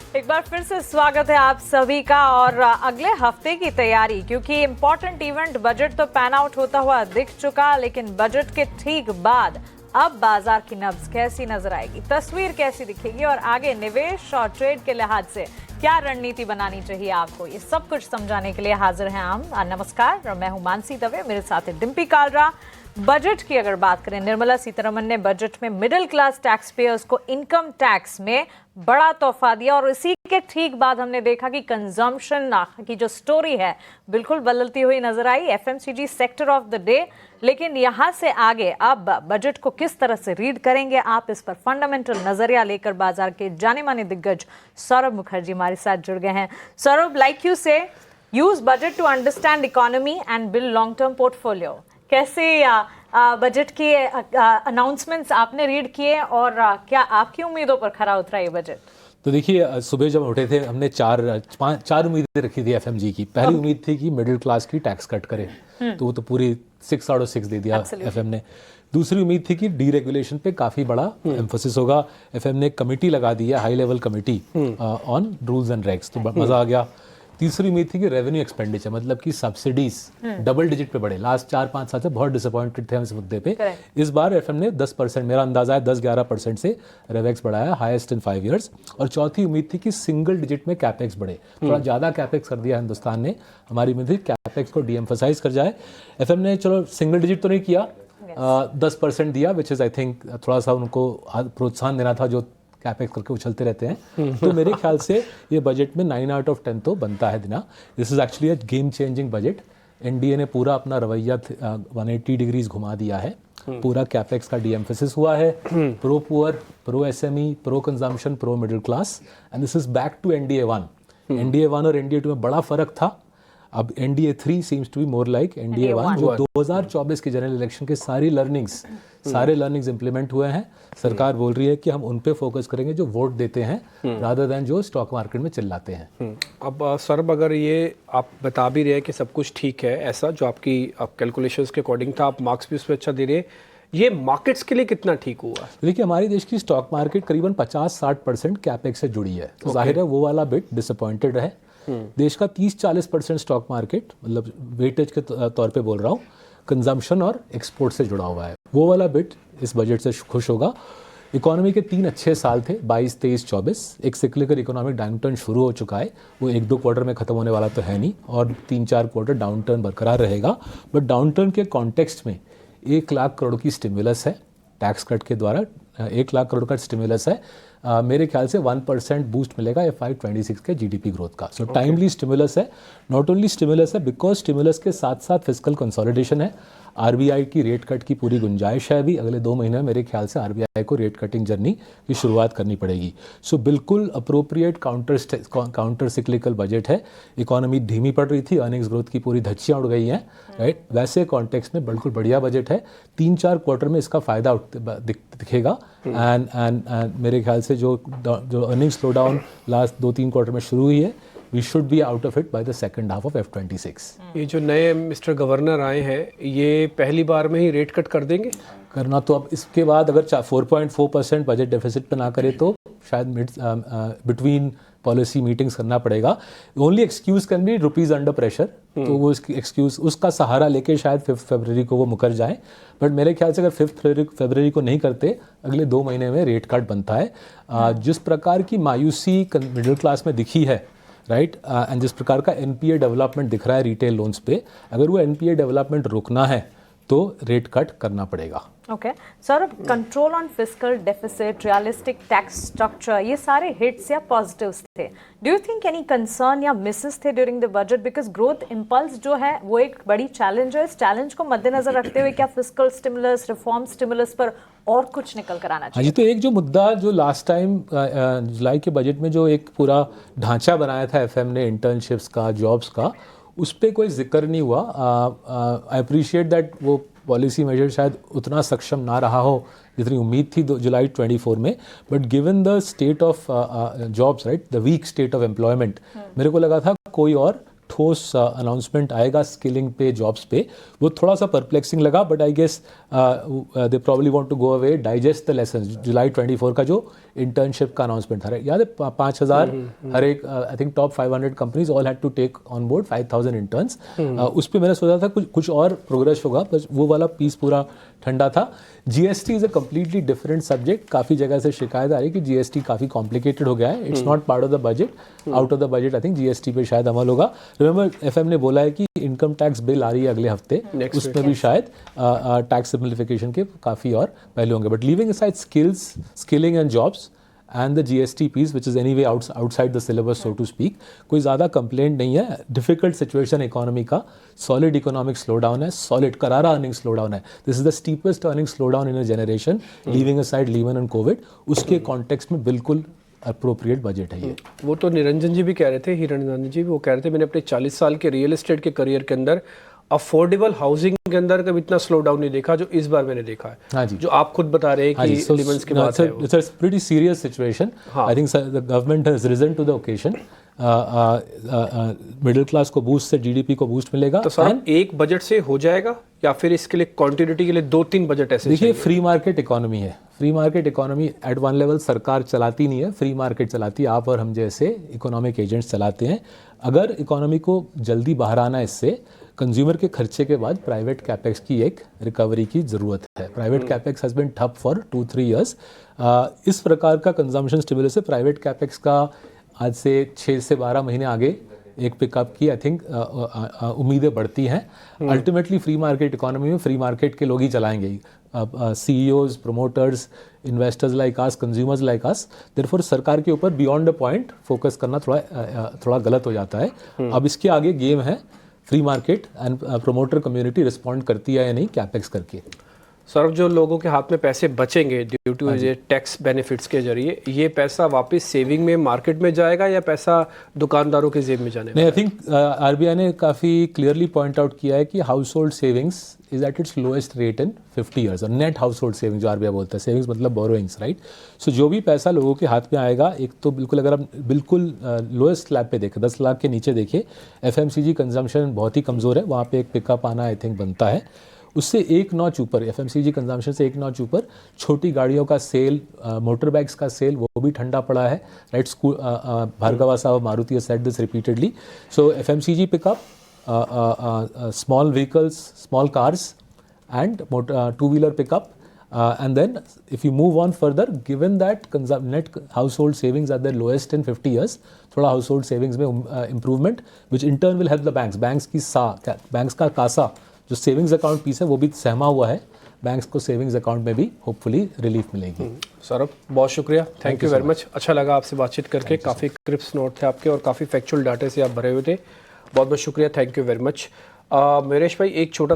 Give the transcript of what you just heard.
एक बार फिर से स्वागत है आप सभी का। और अगले हफ्ते की तैयारी, क्योंकि इम्पोर्टेंट इवेंट बजट तो पैन आउट होता हुआ दिख चुका, लेकिन बजट के ठीक बाद अब बाजार की नब्ज कैसी नजर आएगी, तस्वीर कैसी दिखेगी और आगे निवेश और ट्रेड के लिहाज से क्या रणनीति बनानी चाहिए आपको, ये सब कुछ समझाने के लिए हाजिर हैं हम। नमस्कार, और मैं हूं मानसी दवे, मेरे साथ है डिम्पी कालरा। बजट की अगर बात करें, निर्मला सीतारमण ने बजट में मिडिल क्लास टैक्स पेयर्स को इनकम टैक्स में बड़ा तोहफा दिया, और इसी के ठीक बाद हमने देखा कि कंजम्पशन की जो स्टोरी है बिल्कुल बदलती हुई नजर आई। FMCG sector of the day. लेकिन यहां से आगे अब बजट को किस तरह से रीड करेंगे आप, इस पर फंडामेंटल नजरिया लेकर बाजार के जाने माने दिग्गज सौरभ मुखर्जी हमारे साथ जुड़ गए हैं। सौरभ, लाइक यू से, use budget to understand economy and build long term portfolio. कैसे बजट के अनाउंसमेंट्स आपने रीड किए और क्या आपकी उम्मीदों पर खरा उतरा ये बजट? तो देखिए, सुबह जब उठे थे हमने चार उम्मीदें रखी थी एफएमजी की। पहली उम्मीद थी कि मिडिल क्लास की टैक्स कट करे, तो वो तो पूरी 6 आउट ऑफ 6 दे दिया एफएम ने। दूसरी उम्मीद थी कि डीरेगुलेशन पे काफ़ी बड़ा एम्फोसिस होगा। एफएम ने कमेटी लगा दी है, high level committee on rules and regs, तो मज़ा आ गया। तीसरी उम्मीद थी कि रेवेन्यू एक्सपेंडिचर, मतलब कि सब्सिडीज डबल डिजिट पे बढ़े। लास्ट 4-5 साल से बहुत डिसअपॉइंटेड थे हम इस मुद्दे पे। इस बार एफएम ने 10%, मेरा अंदाजा है 10-11% से रेवेक्स बढ़ाया, हाईएस्ट इन 5 इयर्स। और चौथी उम्मीद थी कि सिंगल डिजिट में कैपेक्स बढ़े। थोड़ा ज़्यादा कैपेक्स कर दिया हिंदुस्तान ने, हमारी उम्मीद थी कैपेक्स को डीएम्फसाइज कर जाए। एफएम ने चलो सिंगल डिजिट तो नहीं किया, 10% दिया, विच इज़ आई थिंक थोड़ा सा उनको प्रोत्साहन देना था जो कैपेक्स करके उछलते रहते हैं। तो मेरे ख्याल से ये बजट में 9 आउट ऑफ 10 तो बनता है दिना। This is actually a game changing budget. NDA ने पूरा अपना रवैया 180 डिग्रीज घुमा दिया है। पूरा कैपेक्स का डीएम्फेसिस हुआ है, pro poor, pro SME, pro consumption, pro middle class, and this is back to NDA 1। NDA 1 और एनडीए 2 में बड़ा फर्क था। अब NDA 3 seems to be more like NDA 1, जो 2024 के जनरल इलेक्शन के सारे लर्निंग्स इंप्लीमेंट हुए हैं। सरकार बोल रही है कि हम उन पे फोकस करेंगे जो वोट देते हैं, रादर देन जो स्टॉक मार्केट में चिल्लाते हैं। अब सौरभ, अगर ये आप बता भी रहे हैं कि सब कुछ ठीक है, ऐसा जो आपकी कैलकुलेशंस के अकॉर्डिंग था, आप मार्क्स भी उस पर अच्छा दे रहे हैं, ये मार्केट्स के लिए कितना ठीक हुआ? देखिए, हमारी देश की स्टॉक मार्केट करीबन 50-60% कैपेक्स से जुड़ी है, तो जाहिर है वो वाला बिट डिसअपॉइंटेड रहे। देश का 30-40% स्टॉक मार्केट, मतलब वेटेज के तौर पे बोल रहा हूँ, कंजम्पशन और एक्सपोर्ट से जुड़ा हुआ है। वो वाला बिट इस बजट से खुश होगा। इकोनॉमी के 3 अच्छे साल थे, 22, 23, 24। एक सिक्लिकल इकोनॉमिक डाउनटर्न शुरू हो चुका है, वो 1-2 क्वार्टर में ख़त्म होने वाला तो है नहीं, और 3-4 क्वार्टर डाउनटर्न बरकरार रहेगा। बट डाउनटर्न के कॉन्टेक्स्ट में 1 लाख करोड़ की स्टिमुलस है, टैक्स कट के द्वारा 1 लाख करोड़ का स्टिमुलस है। मेरे ख्याल से 1% बूस्ट मिलेगा FY26 के जीडीपी ग्रोथ का। सो टाइमली स्टिमुलस है। नॉट ओनली स्टिमुलस है, बिकॉज स्टिमुलस के साथ साथ फिस्कल कंसोलिडेशन है। आरबीआई की रेट कट की पूरी गुंजाइश है। अभी अगले 2 महीने में मेरे ख्याल से आरबीआई को रेट कटिंग जर्नी की शुरुआत करनी पड़ेगी। सो बिल्कुल अप्रोप्रिएट काउंटर सिक्लिकल बजट है। इकोनॉमी धीमी पड़ रही थी, अर्निंग्स ग्रोथ की पूरी धज्जियाँ उड़ गई हैं, राइट। वैसे कॉन्टेक्स्ट में बिल्कुल बढ़िया बजट है। 3-4 क्वार्टर में इसका फायदा दिखेगा। एंड मेरे ख्याल से जो earning slow down last 2-3 quarter में शुरू हुई है, we should be out of it by the second half of F26। ये जो नए मिस्टर गवर्नर आए हैं, ये पहली बार में ही रेट कट कर देंगे? करना तो अब इसके बाद अगर 4.4% बजट डेफिसिट पे ना करे तो शायद बिटवीन पॉलिसी मीटिंग्स करना पड़ेगा। Only excuse can be rupees under pressure, तो वो इसकी एक्सक्यूज, उसका सहारा लेके शायद 5 फरवरी को वो मुकर जाए। बट मेरे ख्याल से अगर 5 फरवरी को नहीं करते, अगले 2 महीने में रेट कट बनता है। जिस प्रकार की मायूसी मिडिल क्लास में दिखी है, राइट, एंड जिस प्रकार का एनपीए डेवलपमेंट दिख रहा है रिटेल लोन्स पे, अगर वो एनपीए डेवलपमेंट रोकना है तो रेट कट करना पड़ेगा। Okay Saurabh, control on fiscal deficit, realistic tax structure, ये सारे हिट्स या पॉजिटिव्स थे। Do you think any concern या मिसेस थे during the budget? Because growth impulse जो है वो एक बड़ी चैलेंज है। इस चैलेंज को मद्देनजर रखते हुए क्या फिस्कल स्टिमुलस, रिफॉर्म स्टिमुलस पर और कुछ निकल कर आना चाहिए? हाँ जी, तो एक जो मुद्दा जो लास्ट टाइम जुलाई के बजट में जो एक पूरा ढांचा बनाया था एफएम ने इंटर्नशिप्स का, जॉब्स का, उस पर कोई जिक्र नहीं हुआ। आई अप्रिशिएट दैट वो पॉलिसी मेजर शायद उतना सक्षम ना रहा हो जितनी उम्मीद थी जुलाई 24 में। But given the state of jobs, right, the weak state of employment, मेरे को लगा था कोई और ठोस अनाउंसमेंट आएगा स्किलिंग पे, जॉब्स पे, वो थोड़ा सा परप्लेक्सिंग लगा, but I guess they probably want to go away, digest the lesson. जुलाई 24 का जो इंटर्नशिप का अनाउंसमेंट था, याद है 5,000 हर एक, I think top 500 companies all had to take on board 5,000 interns. उस पर मैंने सोचा था कुछ और प्रोग्रेस होगा, बस वो वाला पीस पूरा ठंडा था। GST is a completely different subject. काफ़ी जगह से शिकायत आ रही है कि जीएसटी काफ़ी कॉम्प्लिकेटेड हो गया है, it's not part of the budget, out of the budget I think GST पे शायद अमल होगा। रिमेंबर एफएम ने बोला है कि इनकम टैक्स बिल आ रही है अगले हफ्ते, उसमें भी शायद टैक्स सिंप्लीफिकेशन के काफ़ी और पहले होंगे। But leaving aside skilling and jobs and the GST piece, which is anyway outside the syllabus, so to speak, कोई ज़्यादा कंप्लेंट नहीं है। डिफिकल्ट सिचुएशन इकोनॉमी का, सॉलिड इकोनॉमिक स्लो डाउन है, सॉलिड करारा अर्निंग स्लो डाउन है। This is the steepest earning slow down in a generation, leaving aside Lehman and Covid. उसके context में बिल्कुल अप्रोप्रिएट बजट है ये। वो तो निरंजन जी भी कह रहे थे, हिरण्यनाथ जी भी वो कह रहे थे, मैंने अपने 40 साल के रियल एस्टेट के करियर के अंदर अफोर्डेबल हाउसिंग के अंदर कभी इतना स्लो डाउन नहीं देखा जो इस बार मैंने देखा है। हाँ जी, जो आप खुद बता रहे हैं कि लिमन्स की बात है, it's a pretty serious situation. I think the government has risen to the occasion. Middle class को बूस्ट से जीडीपी को बूस्ट मिलेगा। तो सर एक बजट से हो जाएगा या फिर इसके लिए कंटिन्यूटी के लिए 2-3 बजट ऐसे? देखिए, फ्री मार्केट इकोनॉमी है। Free market economy eight one level सरकार चलाती नहीं है, फ्री मार्केट चलाती है, आप और हम जैसे इकोनॉमिक एजेंट्स चलाते हैं। अगर इकोनॉमी को जल्दी बाहर आना, इससे कंज्यूमर के खर्चे के बाद प्राइवेट कैपेक्स की एक रिकवरी की ज़रूरत है। प्राइवेट कैपेक्स हैज़ बीन ठप फॉर 2-3 ईयर्स। इस प्रकार का कंजम्पशन स्टिमुलस से प्राइवेट कैपेक्स का आज से 6 से 12 महीने आगे एक पिकअप की आई थिंक उम्मीदें बढ़ती हैं। अल्टीमेटली फ्री मार्केट इकोनॉमी में फ्री मार्केट के लोग ही चलाएंगे, CEOs, promoters, investors like us, consumers like us. Therefore सरकार के ऊपर बियॉन्ड अ पॉइंट फोकस करना थोड़ा गलत हो जाता है। अब इसके आगे गेम है free market and promoter community respond करती है या नहीं कैपेक्स करके। सर, जो लोगों के हाथ में पैसे बचेंगे ड्यू टू ये टैक्स बेनिफिट्स के जरिए, ये पैसा वापस सेविंग में मार्केट में जाएगा या पैसा दुकानदारों के जेब में जाने? नहीं, आई थिंक आरबीआई ने काफ़ी क्लियरली पॉइंट आउट किया है कि house hold savings is at its lowest rate in 50 years. और नेट हाउस होल्ड सेविंग्स जो आरबीआई बोलता है, सेविंग्स मतलब बोरोइंग्स, राइट। सो जो भी पैसा लोगों के हाथ में आएगा, एक तो बिल्कुल अगर आप बिल्कुल लोएस्ट स्लैब पे देखें, 10 लाख के नीचे देखिए, FMCG कंजम्पशन बहुत ही कमज़ोर है, वहाँ पे एक पिकअप आना आई थिंक बनता है। उससे एक नॉच ऊपर, FMCG कंजम्पशन से एक नॉच ऊपर छोटी गाड़ियों का सेल, मोटर बाइक्स का सेल, वो भी ठंडा पड़ा है, राइट। स्कूल भार्गवा साहब Maruti said this repeatedly. So FMCG pickup, small vehicles, small cars, and two-wheeler pickup. And then if you move on further, given that net household savings are their lowest in 50 years, थोड़ा household savings में improvement, which in turn will help the banks. banks का कासा जो savings account piece है वो भी सहमा हुआ है, banks को सेविंग्स अकाउंट में भी होपफुली रिलीफ मिलेगी। सौरभ, बहुत शुक्रिया, थैंक यू वेरी मच। अच्छा लगा आपसे बातचीत करके, काफ़ी क्रिप्स नोट थे आपके और काफ़ी फैक्चुअल डाटा से आप भरे हुए थे। बहुत बहुत शुक्रिया, थैंक यू वेरी मच। मेरेश भाई, एक छोटा